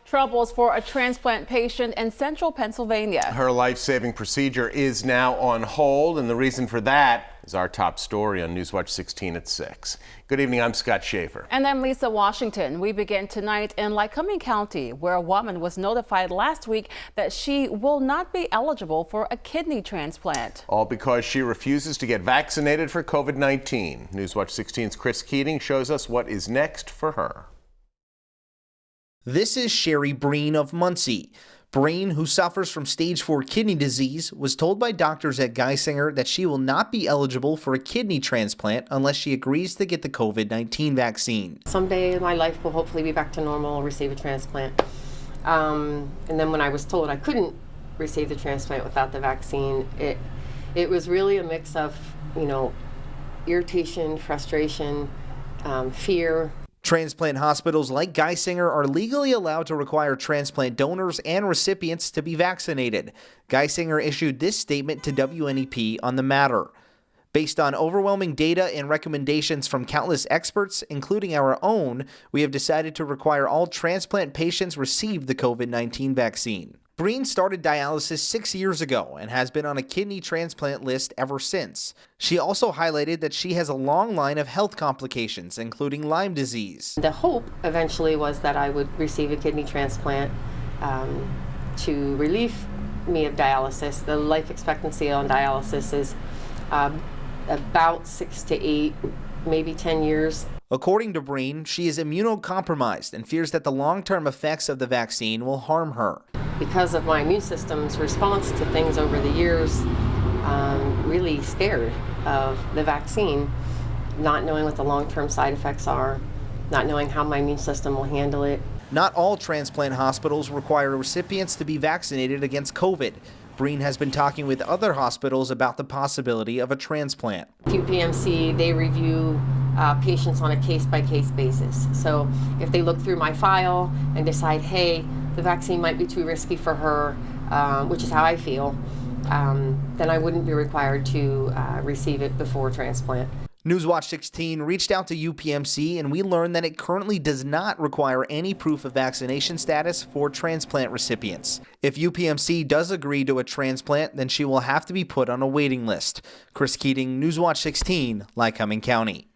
Troubles for a transplant patient in central Pennsylvania. Her life-saving procedure is now on hold, and the reason for that is our top story on Newswatch 16 at 6. Good evening, I'm Scott Schaefer. And I'm Lisa Washington. We begin tonight in Lycoming County, where a woman was notified last week that she will not be eligible for a kidney transplant. All because she refuses to get vaccinated for COVID-19. Newswatch 16's Chris Keating shows us what is next for her. This is Sherry Breen of Muncie. Breen, who suffers from stage 4 kidney disease, was told by doctors at Geisinger that she will not be eligible for a kidney transplant unless she agrees to get the COVID-19 vaccine. Someday my life will hopefully be back to normal, receive a transplant. And then when I was told I couldn't receive the transplant without the vaccine, it was really a mix of, irritation, frustration, fear. Transplant hospitals like Geisinger are legally allowed to require transplant donors and recipients to be vaccinated. Geisinger issued this statement to WNEP on the matter. Based on overwhelming data and recommendations from countless experts, including our own, we have decided to require all transplant patients receive the COVID-19 vaccine. Breen started dialysis 6 years ago and has been on a kidney transplant list ever since. She also highlighted that she has a long line of health complications, including Lyme disease. The hope eventually was that I would receive a kidney transplant to relieve me of dialysis. The life expectancy on dialysis is about 6 to 8, maybe 10 years. According to Breen, she is immunocompromised and fears that the long-term effects of the vaccine will harm her. Because of my immune system's response to things over the years, really scared of the vaccine, not knowing what the long-term side effects are, not knowing how my immune system will handle it. Not all transplant hospitals require recipients to be vaccinated against COVID. Breen has been talking with other hospitals about the possibility of a transplant. UPMC, they review patients on a case-by-case basis. So if they look through my file and decide, hey, the vaccine might be too risky for her, which is how I feel, then I wouldn't be required to receive it before transplant. Newswatch 16 reached out to UPMC, and we learned that it currently does not require any proof of vaccination status for transplant recipients. If UPMC does agree to a transplant, then she will have to be put on a waiting list. Chris Keating, Newswatch 16, Lycoming County.